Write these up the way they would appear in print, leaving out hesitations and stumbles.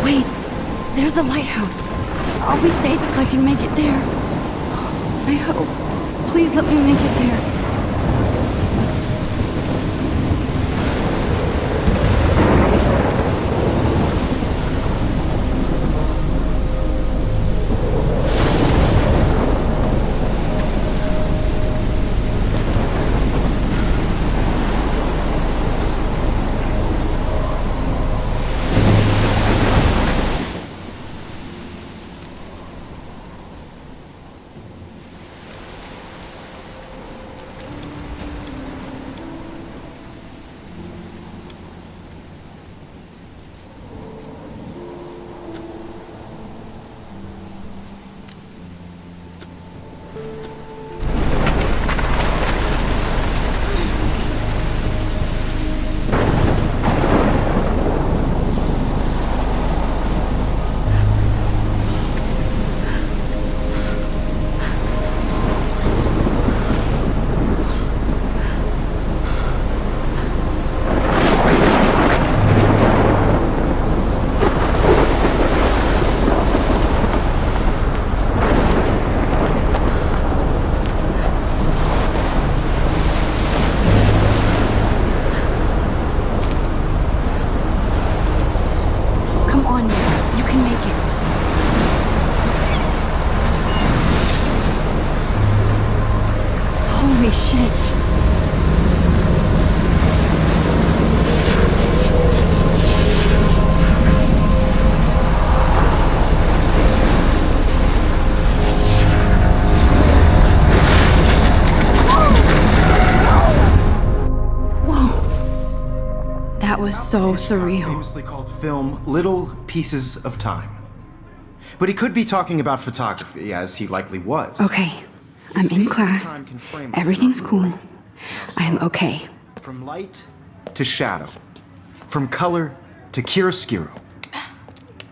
Wait, there's the lighthouse. I'll be safe if I can make it there. I hope. Please let me make it there. Holy shit. Whoa. That was so surreal. Famously called film Little Pieces of Time. But he could be talking about photography, as he likely was. Okay, I'm in class. Everything's cool. I'm okay. From light to shadow. From color to chiaroscuro.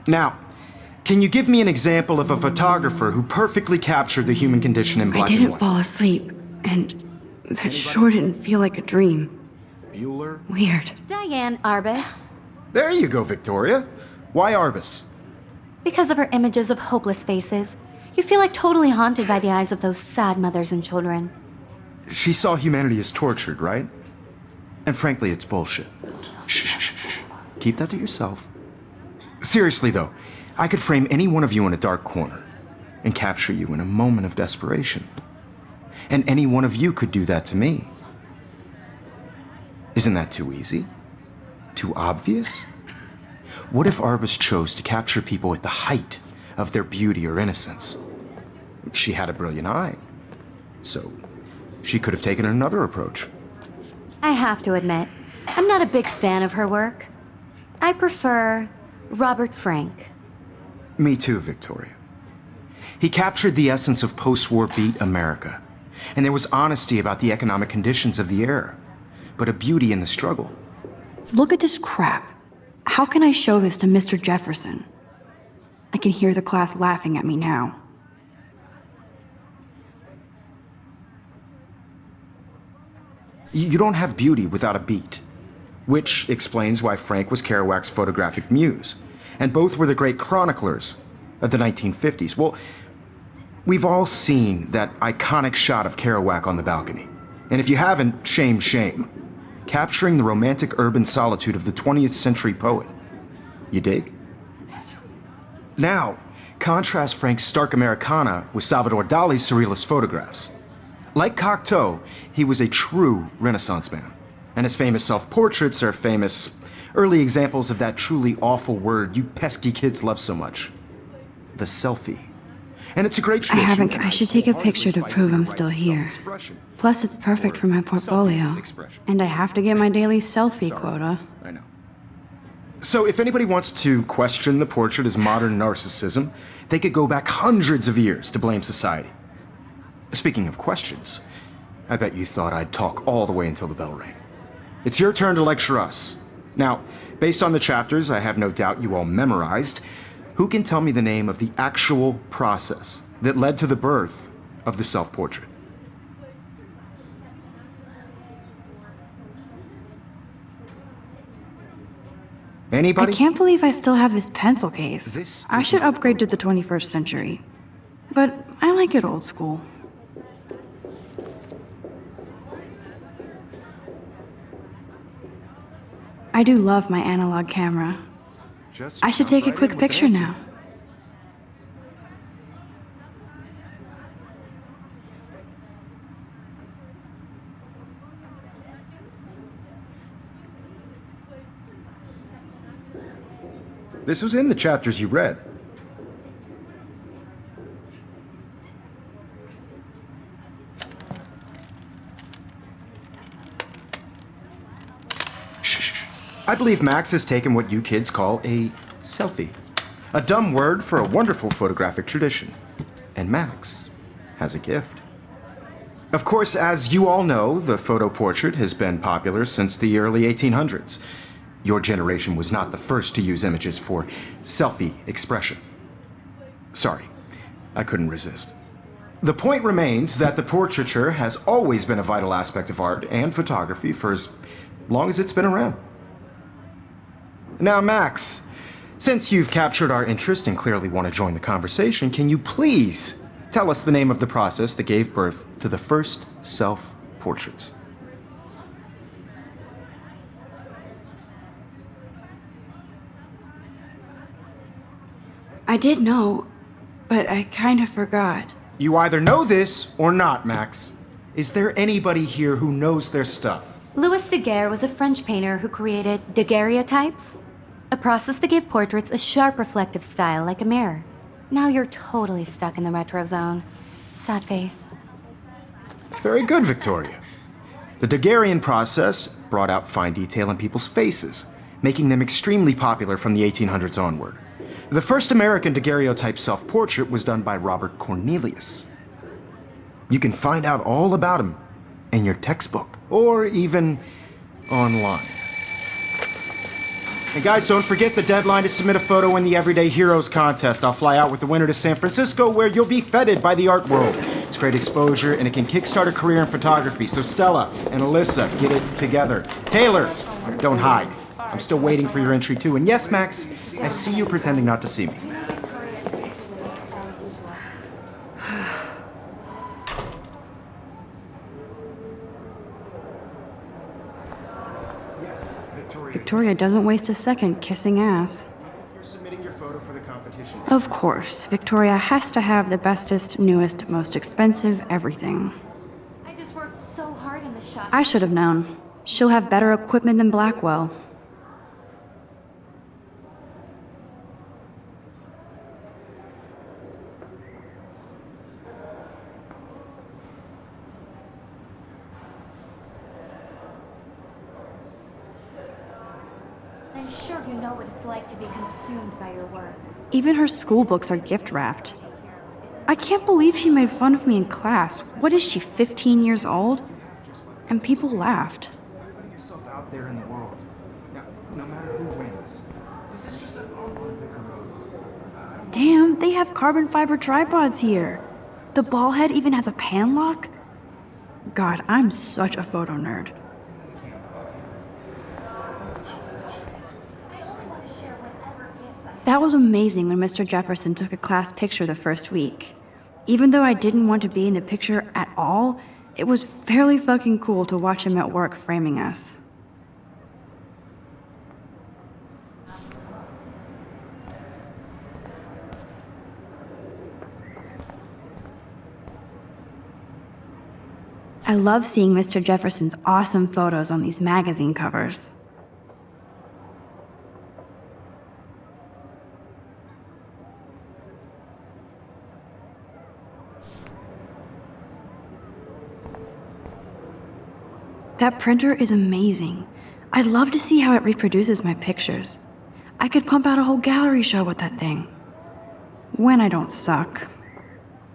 Now, can you give me an example of a photographer who perfectly captured the human condition in black and white? I didn't fall asleep, and that sure didn't feel like a dream. Bueller? Weird. Diane Arbus. There you go, Victoria. Why Arbus? Because of her images of hopeless faces, you feel like totally haunted by the eyes of those sad mothers and children. She saw humanity as tortured, right? And frankly, it's bullshit. Shh, shh, shh, shh. Keep that to yourself. Seriously, though, I could frame any one of you in a dark corner and capture you in a moment of desperation. And any one of you could do that to me. Isn't that too easy? Too obvious? What if Arbus chose to capture people at the height of their beauty or innocence? She had a brilliant eye, so she could have taken another approach. I have to admit, I'm not a big fan of her work. I prefer Robert Frank. Me too, Victoria. He captured the essence of post-war beat America, and there was honesty about the economic conditions of the era, but a beauty in the struggle. Look at this crap. How can I show this to Mr. Jefferson? I can hear the class laughing at me now. You don't have beauty without a beat, which explains why Frank was Kerouac's photographic muse, and both were the great chroniclers of the 1950s. Well, we've all seen that iconic shot of Kerouac on the balcony, and if you haven't, shame, shame. Capturing the romantic urban solitude of the 20th century poet. You dig? Now, contrast Frank's stark Americana with Salvador Dali's surrealist photographs. Like Cocteau, he was a true Renaissance man, and his famous self-portraits are famous early examples of that truly awful word you pesky kids love so much. The selfie. And it's a great tradition. I should take a picture to prove I'm still here. Plus, it's perfect for my portfolio. And I have to get my daily selfie quota. I know. So if anybody wants to question the portrait as modern narcissism, they could go back hundreds of years to blame society. Speaking of questions, I bet you thought I'd talk all the way until the bell rang. It's your turn to lecture us. Now, based on the chapters I have no doubt you all memorized, who can tell me the name of the actual process that led to the birth of the self-portrait? I Anybody? can't believe I still have this pencil case. This I should isn't- upgrade to the 21st century. But I like it old school. I do love my analog camera. Just I should jump take a right quick in with an picture answer. now. This was in the chapters you read. Shh. I believe Max has taken what you kids call a selfie. A dumb word for a wonderful photographic tradition. And Max has a gift. Of course, as you all know, the photo portrait has been popular since the early 1800s. Your generation was not the first to use images for selfie expression. Sorry, I couldn't resist. The point remains that the portraiture has always been a vital aspect of art and photography for as long as it's been around. Now, Max, since you've captured our interest and clearly want to join the conversation, can you please tell us the name of the process that gave birth to the first self-portraits? I did know, but I kind of forgot. You either know this or not, Max. Is there anybody here who knows their stuff? Louis Daguerre was a French painter who created daguerreotypes, a process that gave portraits a sharp reflective style like a mirror. Now you're totally stuck in the retro zone. Sad face. Very good, Victoria. The Daguerrean process brought out fine detail in people's faces, making them extremely popular from the 1800s onward. The first American daguerreotype self-portrait was done by Robert Cornelius. You can find out all about him in your textbook, or even online. And guys, don't forget the deadline to submit a photo in the Everyday Heroes contest. I'll fly out with the winner to San Francisco, where you'll be feted by the art world. It's great exposure, and it can kickstart a career in photography. So Stella and Alyssa, get it together. Taylor, don't hide. I'm still waiting for your entry too. And yes, Max, I see you pretending not to see me. Yes, Victoria. Victoria doesn't waste a second kissing ass. You're submitting your photo for the competition. Of course, Victoria has to have the bestest, newest, most expensive everything. I just worked so hard in the shop. I should have known. She'll have better equipment than Blackwell. I'm sure you know what it's like to be consumed by your work. Even her school books are gift wrapped. I can't believe she made fun of me in class. What is she, 15 years old? And people laughed. Putting yourself out there in the world. Now, no matter who wins, this is just a bigger road. Damn, they have carbon fiber tripods here. The ball head even has a pan lock. God, I'm such a photo nerd. That was amazing when Mr. Jefferson took a class picture the first week. Even though I didn't want to be in the picture at all, it was fairly fucking cool to watch him at work framing us. I love seeing Mr. Jefferson's awesome photos on these magazine covers. That printer is amazing. I'd love to see how it reproduces my pictures. I could pump out a whole gallery show with that thing. When I don't suck.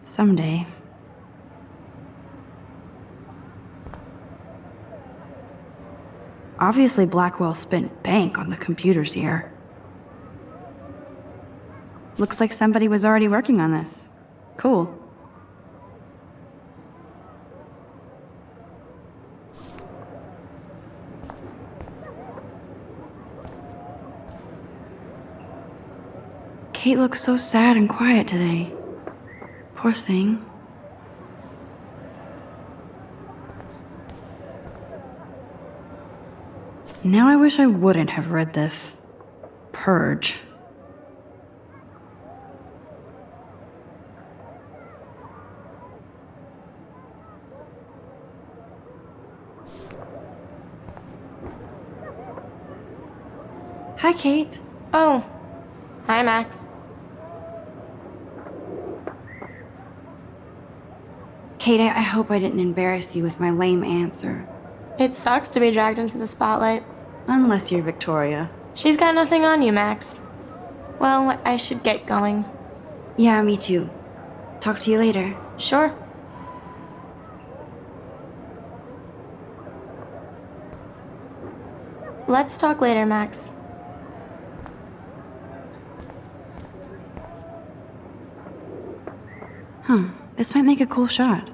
Someday. Obviously, Blackwell spent bank on the computers here. Looks like somebody was already working on this. Cool. Kate looks so sad and quiet today. Poor thing. Now I wish I wouldn't have read this. Purge. Hi, Kate. Oh. Hi, Max. Kate, I hope I didn't embarrass you with my lame answer. It sucks to be dragged into the spotlight. Unless you're Victoria. She's got nothing on you, Max. Well, I should get going. Yeah, me too. Talk to you later. Sure. Let's talk later, Max. This might make a cool shot.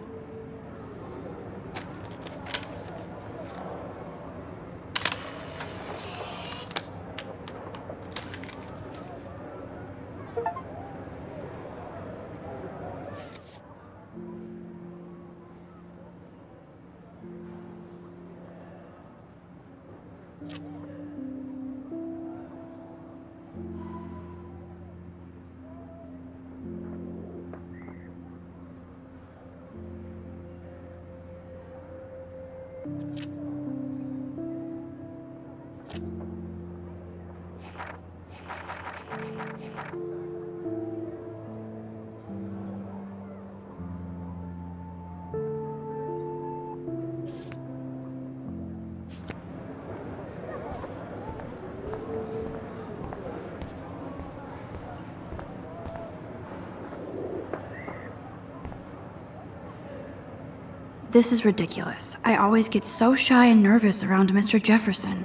This is ridiculous. I always get so shy and nervous around Mr. Jefferson.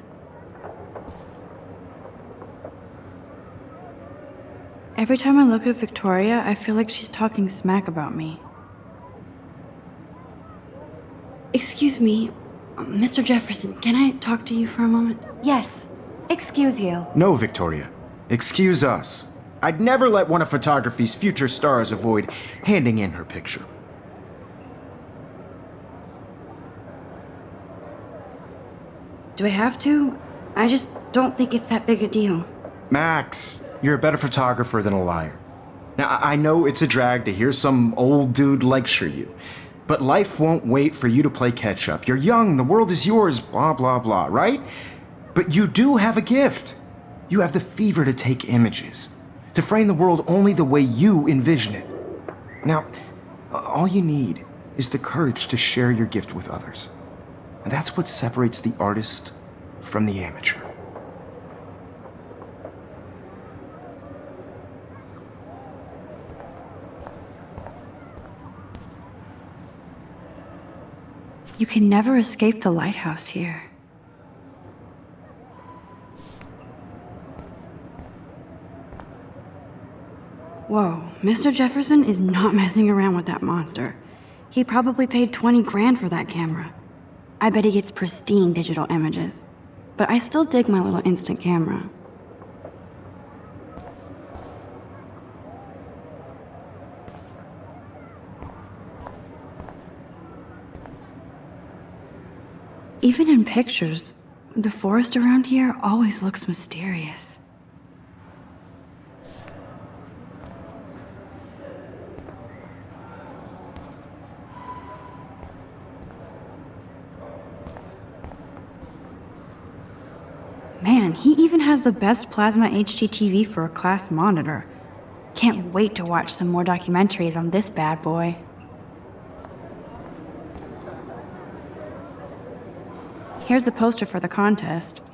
Every time I look at Victoria, I feel like she's talking smack about me. Excuse me, Mr. Jefferson, can I talk to you for a moment? Yes. Excuse you. No, Victoria. Excuse us. I'd never let one of photography's future stars avoid handing in her picture. Do I have to? I just don't think it's that big a deal. Max, you're a better photographer than a liar. Now, I know it's a drag to hear some old dude lecture you, but life won't wait for you to play catch up. You're young, the world is yours, blah, blah, blah, right? But you do have a gift. You have the fever to take images, to frame the world only the way you envision it. Now, all you need is the courage to share your gift with others. And that's what separates the artist from the amateur. You can never escape the lighthouse here. Whoa, Mr. Jefferson is not messing around with that monster. He probably paid 20 grand for that camera. I bet he gets pristine digital images. But I still dig my little instant camera. Even in pictures, the forest around here always looks mysterious. Man, he even has the best plasma HDTV for a class monitor. Can't wait to watch some more documentaries on this bad boy. Here's the poster for the contest.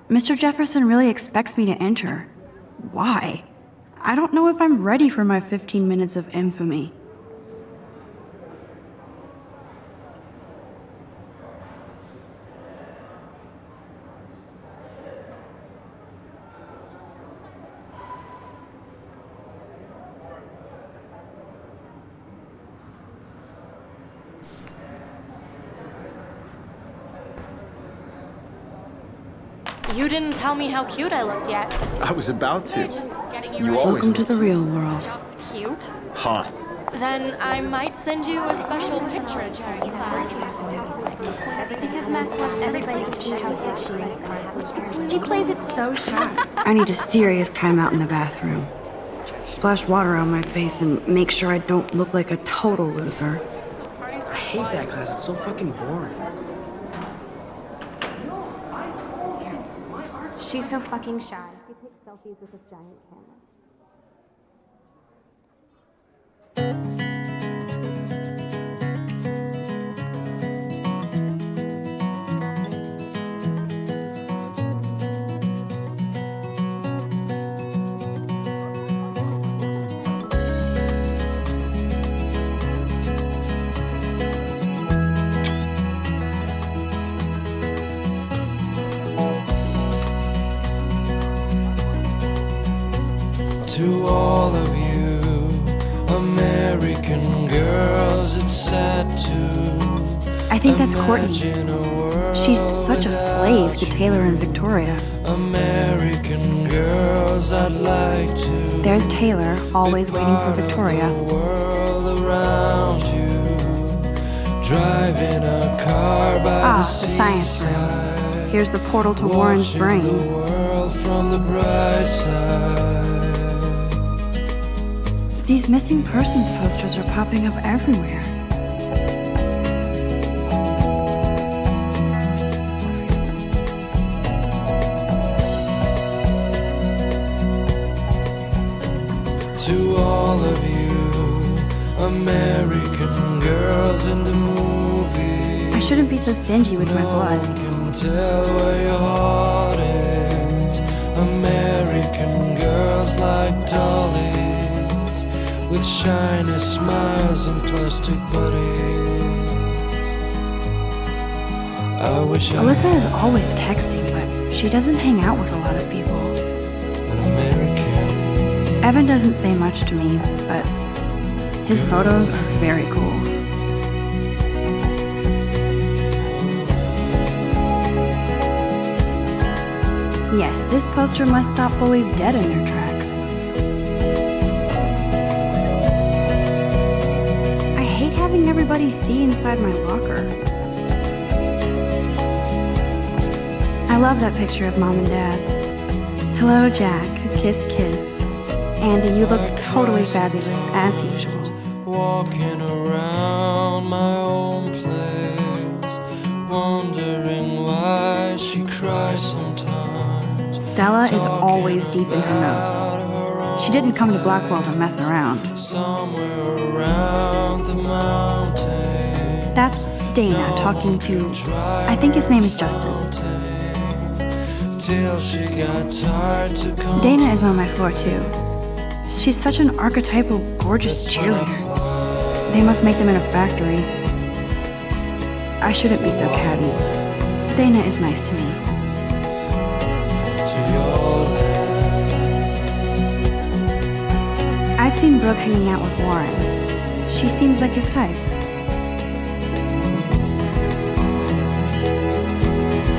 Mr. Jefferson really expects me to enter. Why? I don't know if I'm ready for my 15 minutes of infamy. You didn't tell me how cute I looked yet. I was about to. You always Welcome to look the real world. Just cute. hot. Then I might send you a special picture. That's because Max wants everybody to see how good she is. She plays it so sharp. I need a serious timeout in the bathroom. Splash water on my face and make sure I don't look like a total loser. I hate that class. It's so fucking boring. She's so fucking shy. She takes selfies with this giant camera. To all of you American girls, it's sad to I think that's Courtney. imagine a world She's such a slave to Taylor and Victoria. American girls, I'd like to There's Taylor, always waiting for Victoria. the world around you, driving a car by Ah, the science room. Here's the portal to Warren's brain. the world from the bright side. These missing persons posters are popping up everywhere. To all of you American girls in the movies, I shouldn't be so stingy with my blood. can tell where your heart is. American girls like dollies with shiny smiles and plastic buddies. I wish I Alyssa is always texting, but she doesn't hang out with a lot of people. an American. Evan doesn't say much to me, but his photos are very cool. Yes, this poster must stop bullies dead in their tracks. I hate having everybody see inside my locker. I love that picture of Mom and Dad. Hello, Jack. Kiss, kiss. Andy, you look totally fabulous, as usual. Walking around my own place, wondering why she cries sometimes. Stella is always deep in her notes. She didn't come to Blackwell to mess around. Somewhere around the mountain, That's Dana talking to, I think his name is Justin. till she got tired to come. Dana is on my floor too. She's such an archetypal, gorgeous cheerleader. They must make them in a factory. I shouldn't be so catty. Dana is nice to me. to your land. I've seen Brooke hanging out with Warren. She seems like his type.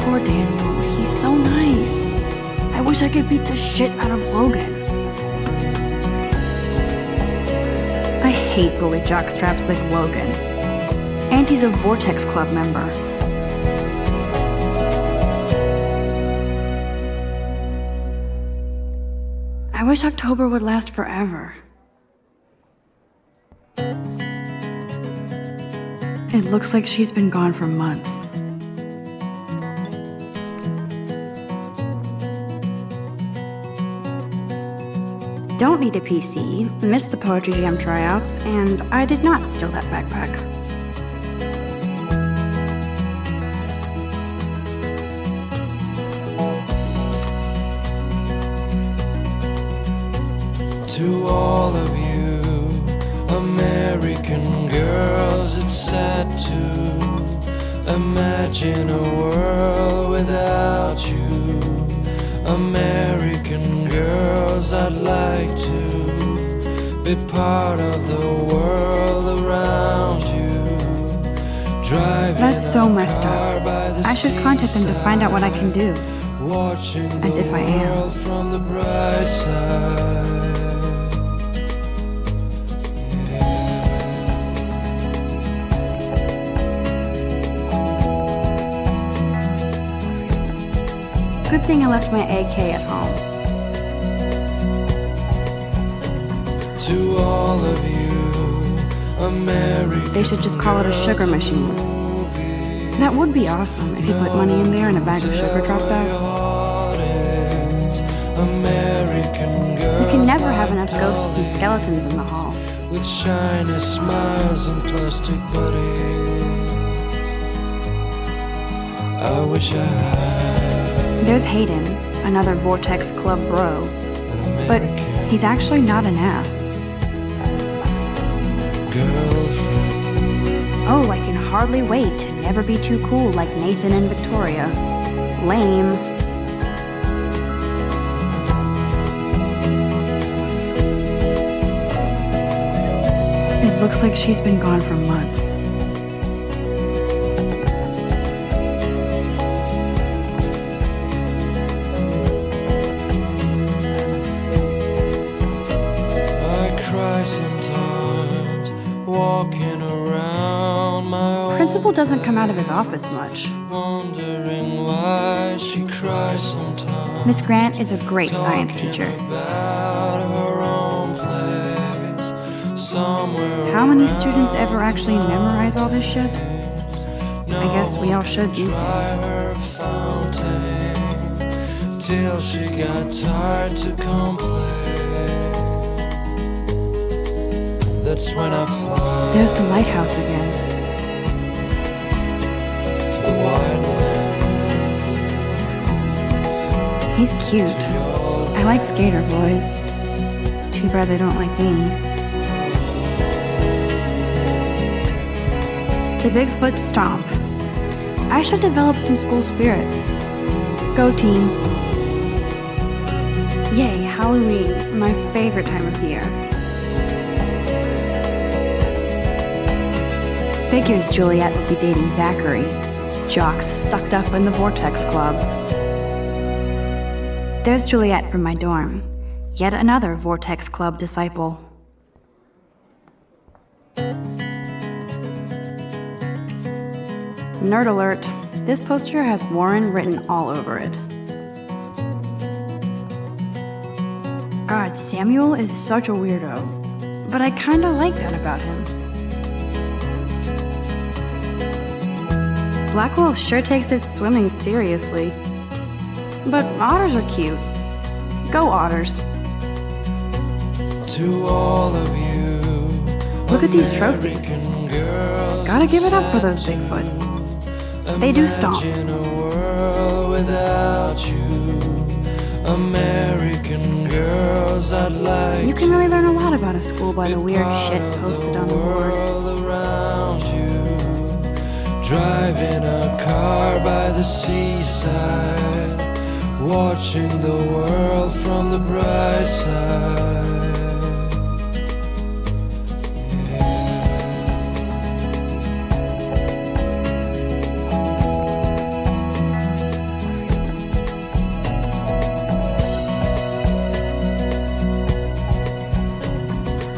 Poor Daniel, he's so nice. I wish I could beat the shit out of Logan. I hate bully jockstraps like Logan. And he's a Vortex Club member. I wish October would last forever. It looks like she's been gone for months. Don't need a PC, missed the Poetry Jam tryouts, and I did not steal that backpack. To all of you American girls, it's sad to imagine a world without you. American girls, I'd like to be part of the world around you. Driving That's so a messed car up. by the I should contact them to find out what I can do. watching As the if I am. world from the bright side. Good thing I left my AK at home. To all of you, American They should just call it a sugar machine. That would be awesome if you put money in there and a bag of sugar dropped out. You can never have enough ghosts and skeletons in the hall. With shiny smiles and plastic buddies. I wish I had There's Hayden, another Vortex Club bro. an But American he's actually not an ass. girlfriend. Oh, I can hardly wait to never be too cool like Nathan and Victoria. Lame. It looks like she's been gone for months. I cry sometimes, walking around my own Principal doesn't come out of his office much. wondering why she cries sometimes. Miss Grant is a great science teacher. About her own place, somewhere How many students ever actually memorize all this shit? I guess we all should these by days. her fountain, till she got tired to complain. That's when I fly There's the lighthouse again. to the wide land. He's cute. I like skater boys. Too bad they don't like me. The Bigfoot Stomp. I should develop some school spirit. Go team. Yay, Halloween, my favorite time of the year. Figures Juliet would be dating Zachary. Jocks sucked up in the Vortex Club. There's Juliet from my dorm. Yet another Vortex Club disciple. Nerd alert. This poster has Warren written all over it. God, Samuel is such a weirdo. But I kinda like that about him. Blackwell sure takes its swimming seriously. But otters are cute. Go otters. To all of you, Look at these trophies. American girls Gotta give it up for those Bigfoots. They do stomp. Imagine a world without you. American girls, I'd like You can really learn a lot about a school by the weird shit posted on the board. world around you. Driving a car by the seaside, watching the world from the bright side.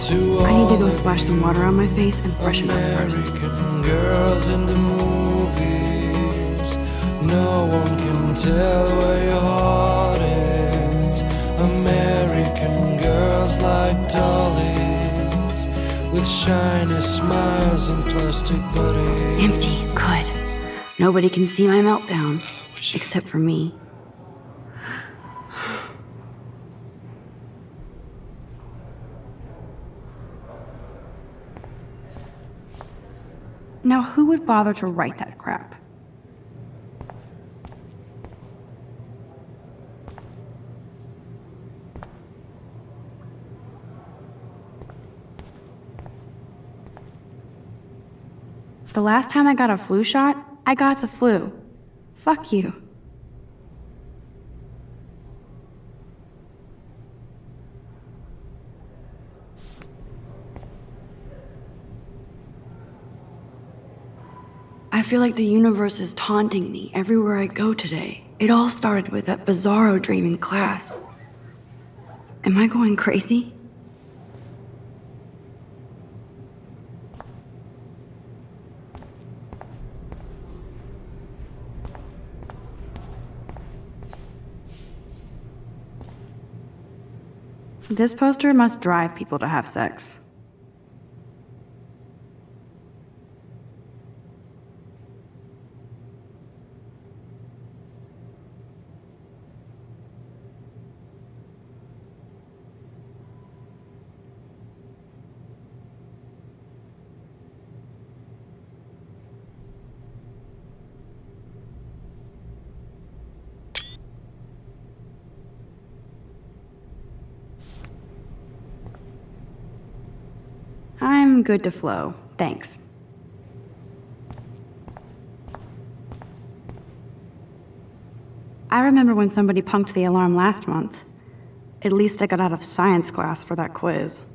I need to go splash some water on my face and freshen up first. American girls in the movies. No one can tell where your heart is. American girls like dollies, with shiny smiles and plastic buddies. Empty. Good. Nobody can see my meltdown. Except for me. Now, who would bother to write that crap? The last time I got a flu shot, I got the flu. Fuck you. I feel like the universe is taunting me everywhere I go today. It all started with that bizarro dream in class. Am I going crazy? This poster must drive people to have sex. I'm good to flow, thanks. I remember when somebody punked the alarm last month. At least I got out of science class for that quiz.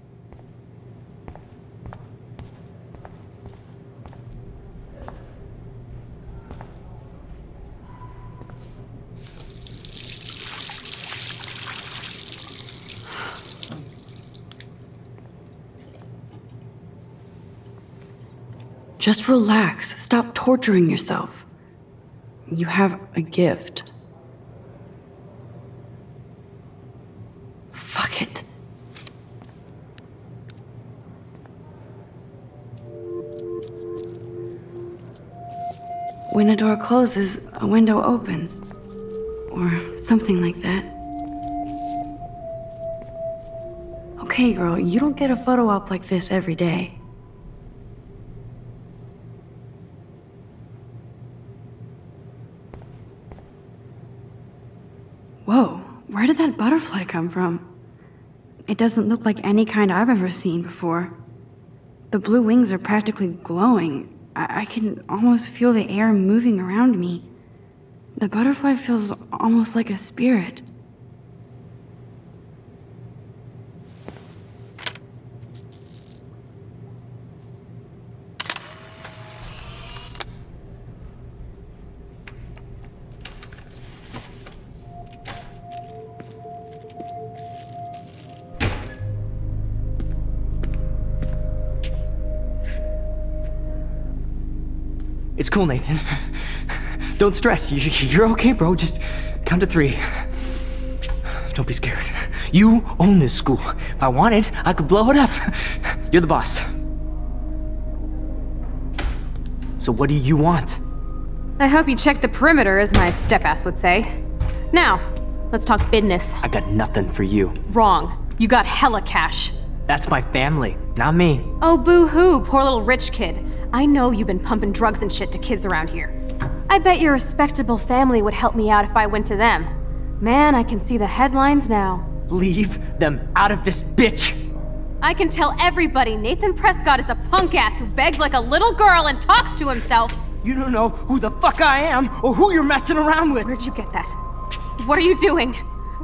Just relax. Stop torturing yourself. You have a gift. Fuck it. When a door closes, a window opens. Or something like that. Okay, girl, you don't get a photo op like this every day. Whoa, where did that butterfly come from? It doesn't look like any kind I've ever seen before. The blue wings are practically glowing. I can almost feel the air moving around me. The butterfly feels almost like a spirit. It's cool, Nathan. Don't stress. You're okay, bro. Just count to 3. Don't be scared. You own this school. If I wanted, I could blow it up. You're the boss. So what do you want? I hope you checked the perimeter, as my step-ass would say. Now, let's talk business. I got nothing for you. Wrong. You got hella cash. That's my family, not me. Oh, boo-hoo, poor little rich kid. I know you've been pumping drugs and shit to kids around here. I bet your respectable family would help me out if I went to them. Man, I can see the headlines now. Leave them out of this bitch! I can tell everybody Nathan Prescott is a punk ass who begs like a little girl and talks to himself. You don't know who the fuck I am or who you're messing around with. Where'd you get that? What are you doing?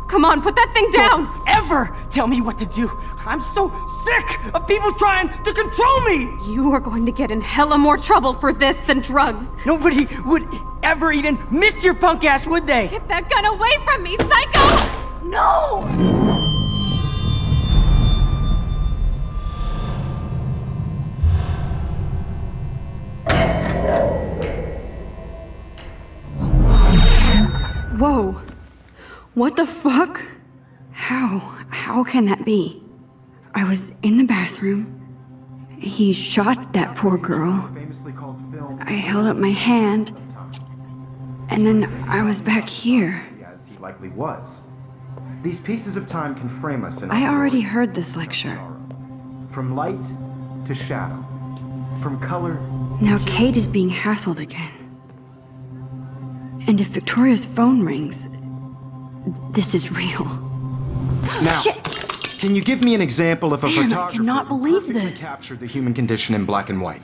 Come on, put that thing down! Don't ever tell me what to do! I'm so sick of people trying to control me! You are going to get in hella more trouble for this than drugs. Nobody would ever even miss your punk ass, would they? Get that gun away from me, psycho! No! Whoa. What the fuck? How can that be? I was in the bathroom. He shot that poor girl. I held up my hand. And then I was back here. As he likely was. These pieces of time can frame us in I already heard this lecture. From light to shadow. From color. Now Kate is being hassled again. And if Victoria's phone rings, this is real. Now, Shit! Can you give me an example of a Man, I photographer cannot who believe perfectly this. captured the human condition in black and white?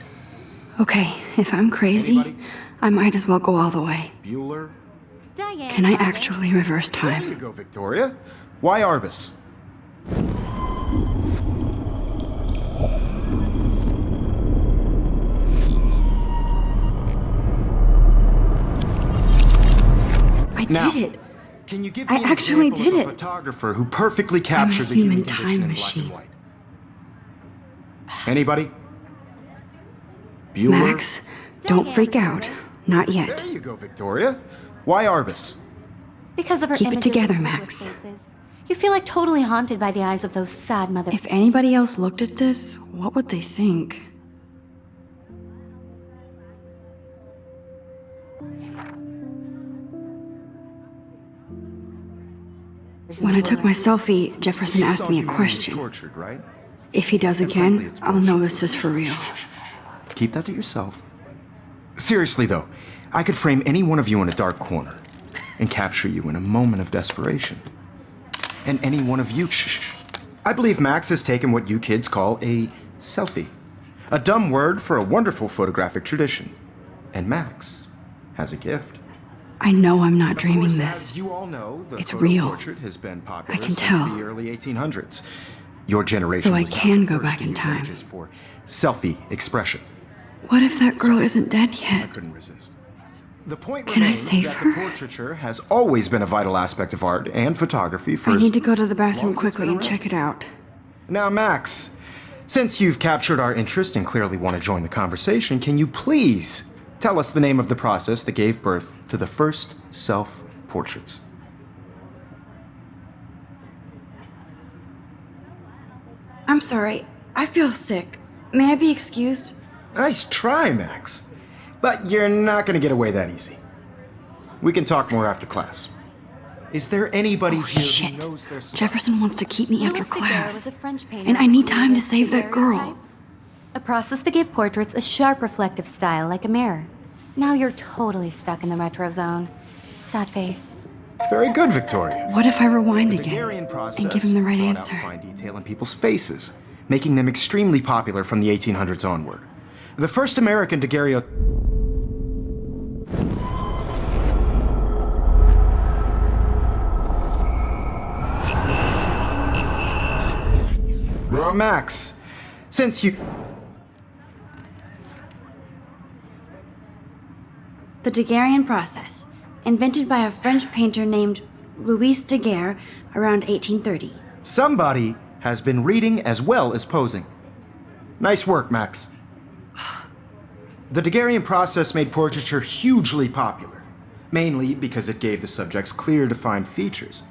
Okay, if I'm crazy, Anybody? I might as well go all the way. Bueller? Diane. Can I Arbus. actually reverse There you time? go, Victoria. Why Arbus? Now, did it. Can you give I me an actually example did of a it. photographer who perfectly captured the human human condition time in machine. black and white? Anybody? Bueller? Max, don't freak out. Not yet. There you go, Victoria. Why Arbus? Because of her Keep it images together, of Max. hopeless faces. You feel like totally haunted by the eyes of those sad mother. If anybody else looked at this, what would they think? When I took my selfie, Jefferson You asked saw me a humanity question. tortured, right? If he does And frankly, again, it's I'll know bullshit. this is for real. Keep that to yourself. Seriously, though, I could frame any one of you in a dark corner and capture you in a moment of desperation. And any one of you... Shh. I believe Max has taken what you kids call a selfie. A dumb word for a wonderful photographic tradition. And Max has a gift. I know I'm not Of dreaming course, this. as you all know, the It's photo real. portrait has been popular I can since tell. the early 1800s. Your generation So I was not can the go first back to in use time. images for selfie expression. What if that girl isn't dead I yet? couldn't resist. The point Can I remains save that her? the portraiture has always been a vital aspect of art and photography for I as need to go to the long bathroom as it's quickly been and around. check it out. Now, Max, since you've captured our interest and clearly want to join the conversation, can you please tell us the name of the process that gave birth to the first self-portraits? I'm sorry. I feel sick. May I be excused? Nice try, Max. But you're not going to get away that easy. We can talk more after class. Is there anybody here Shit. who knows their stuff? Jefferson wants to keep me after Louis Daguerre class. was a French painter And I who need time to created save that girl. daguerreotypes, a process that gave portraits a sharp reflective style like a mirror. Now you're totally stuck in the retro zone. Sad face. Very good, Victoria. What if I rewind The again Daguerrean process and give him the right brought answer? out fine detail in people's faces, making them extremely popular from the 1800s onward. The first American daguerreotype. Max, since you... The Daguerrean process, invented by a French painter named Louis Daguerre around 1830. Somebody has been reading as well as posing. Nice work, Max. The Daguerrean process made portraiture hugely popular, mainly because it gave the subjects clear, defined features.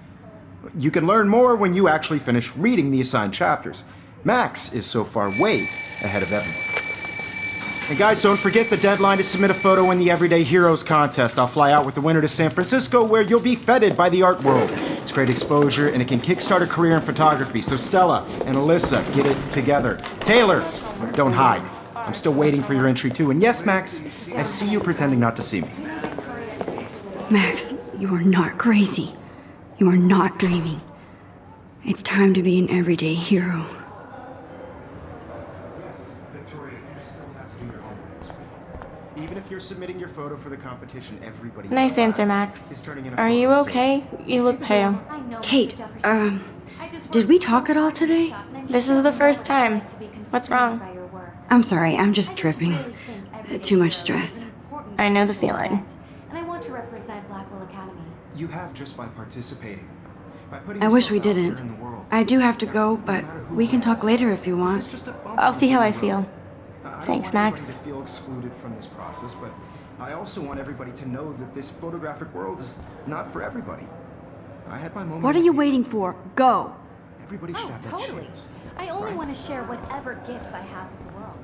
You can learn more when you actually finish reading the assigned chapters. Max is so far way ahead of everyone. And guys, don't forget the deadline to submit a photo in the Everyday Heroes contest. I'll fly out with the winner to San Francisco, where you'll be feted by the art world. It's great exposure, and it can kickstart a career in photography. So Stella and Alyssa, get it together. Taylor, don't hide. I'm still waiting for your entry too. And yes, Max, I see you pretending not to see me. Max, you are not crazy. You are not dreaming. It's time to be an everyday hero. Yes, Victoria, you still have to do your homework this week. Even if you're submitting your photo for the competition, everybody Nice in answer, class Max. is turning in a Are photo, you so- okay? You look pale. I know, Mr. Kate, Jefferson. did we talk at all today? This is the first time. What's wrong? I'm sorry, I'm just tripping. Too much stress. I know the feeling. And I want to represent Blackwell Academy. You have just by participating. By putting I wish we yourself out there didn't. in the world. I do have to go, but we can talk later if you This want. is just a bump I'll see how I in the road. feel. I don't Thanks, want Max. anybody to feel excluded from this process, but I also want everybody to know that this photographic world is not for everybody. I had my moment. What are you waiting for? Go! Everybody should Oh, have that totally. chance. I only right? want to share whatever gifts I have with the world.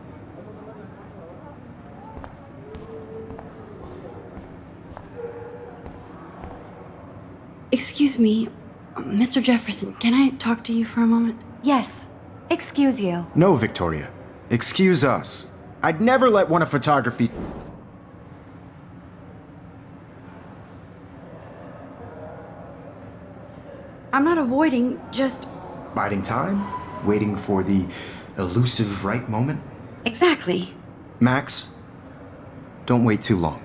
Excuse me, Mr. Jefferson, can I talk to you for a moment? Yes. Excuse you. No, Victoria. Excuse us. I'd never let one of photography. I'm not avoiding, just. Biding time? Waiting for the elusive right moment? Exactly. Max, don't wait too long.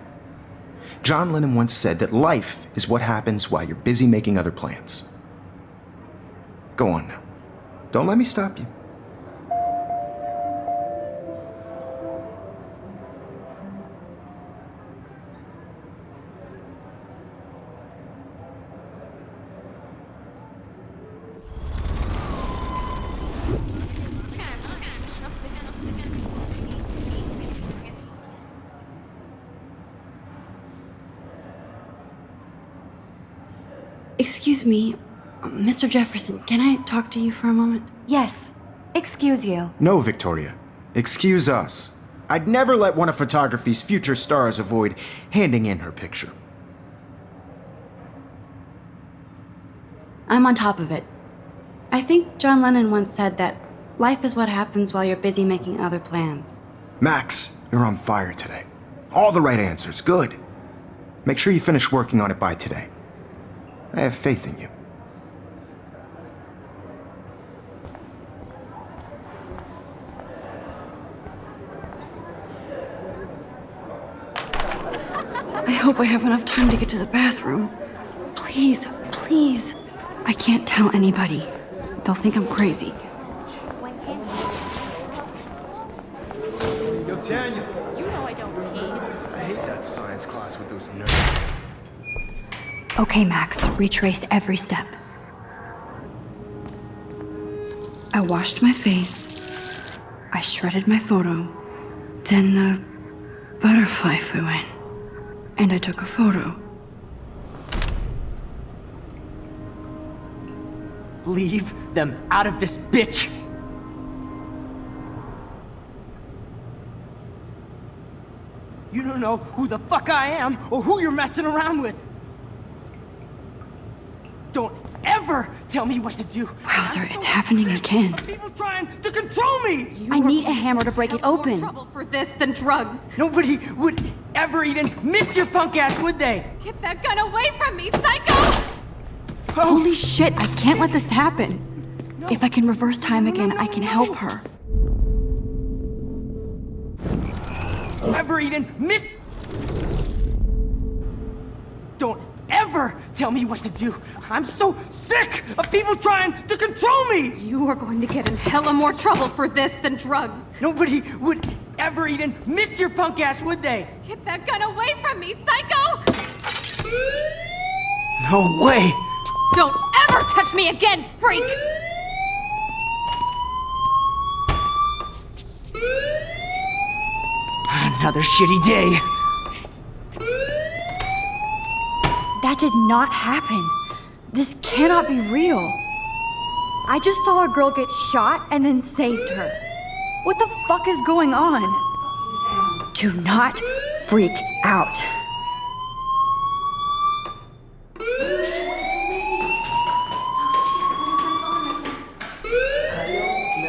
John Lennon once said that life is what happens while you're busy making other plans. Go on now. Don't let me stop you. Excuse me, Mr. Jefferson, can I talk to you for a moment? Yes. Excuse you. No, Victoria. Excuse us. I'd never let one of photography's future stars avoid handing in her picture. I'm on top of it. I think John Lennon once said that life is what happens while you're busy making other plans. Max, you're on fire today. All the right answers. Good. Make sure you finish working on it by today. I have faith in you. I hope I have enough time to get to the bathroom. Please, please. I can't tell anybody. They'll think I'm crazy. Yo, Daniel. You know I don't tease. I hate that science class with those nerds. Okay, Max, retrace every step. I washed my face. I shredded my photo. Then the butterfly flew in. And I took a photo. Leave them out of this bitch! You don't know who the fuck I am or who you're messing around with! Don't ever tell me what to do! Wowzer, it's happening again. People trying to control me! I need a hammer to break it More open. trouble for this than drugs. Nobody would ever even miss your punk ass, would they? Get that gun away from me, psycho! Holy shit, I can't let this happen. If I can reverse time again, I can help her. Ever even miss... Don't ever tell me what to do. I'm so sick of people trying to control me! You are going to get in hella more trouble for this than drugs. Nobody would ever even miss your punk ass, would they? Get that gun away from me, psycho! No way! Don't ever touch me again, freak! Another shitty day. That did not happen. This cannot be real. I just saw a girl get shot and then saved her. What the fuck is going on? Do not freak out.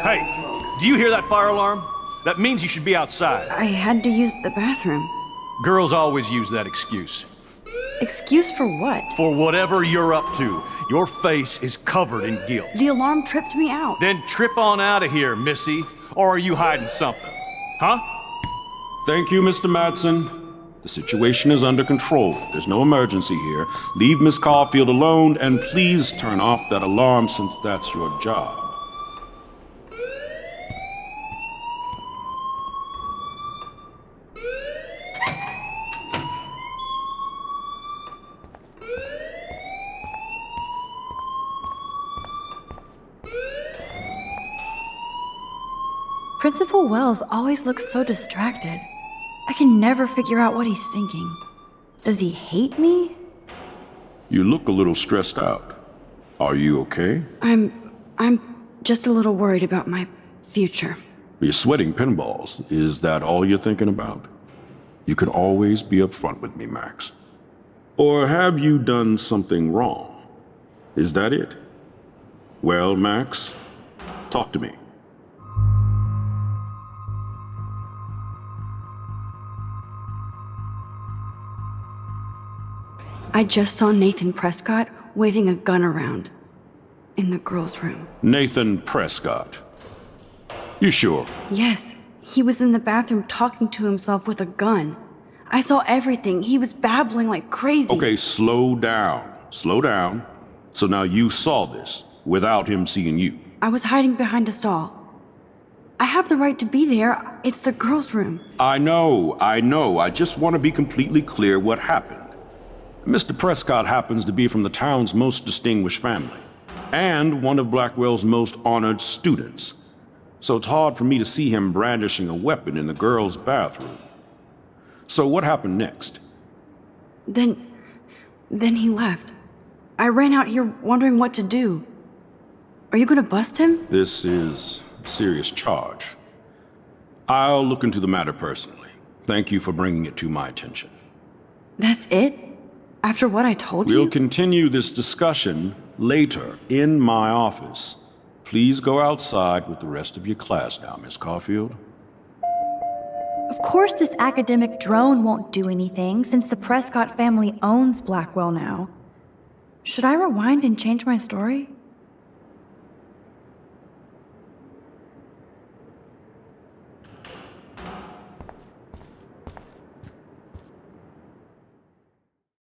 Hey, do you hear that fire alarm? That means you should be outside. I had to use the bathroom. Girls always use that excuse. Excuse for what? For whatever you're up to, your face is covered in guilt. The alarm tripped me out. Then trip on out of here, missy. Or are you hiding something? Huh? Thank you, Mr. Madsen. The situation is under control. There's no emergency here. Leave Miss Caulfield alone, and please turn off that alarm since that's your job. Principal Wells always looks so distracted. I can never figure out what he's thinking. Does he hate me? You look a little stressed out. Are you okay? I'm just a little worried about my future. You're sweating pinballs. Is that all you're thinking about? You can always be upfront with me, Max. Or have you done something wrong? Is that it? Well, Max, talk to me. I just saw Nathan Prescott waving a gun around in the girls' room. Nathan Prescott. You sure? Yes, he was in the bathroom talking to himself with a gun. I saw everything. He was babbling like crazy. Okay, slow down. Slow down. So now you saw this without him seeing you. I was hiding behind a stall. I have the right to be there. It's the girls' room. I know. I just want to be completely clear what happened. Mr. Prescott happens to be from the town's most distinguished family, and one of Blackwell's most honored students. So it's hard for me to see him brandishing a weapon in the girls' bathroom. So what happened next? Then he left. I ran out here wondering what to do. Are you gonna bust him? This is a serious charge. I'll look into the matter personally. Thank you for bringing it to my attention. That's it? After what I told We'll you? continue this discussion later in my office. Please go outside with the rest of your class now, Miss Caulfield. Of course this academic drone won't do anything since the Prescott family owns Blackwell now. Should I rewind and change my story?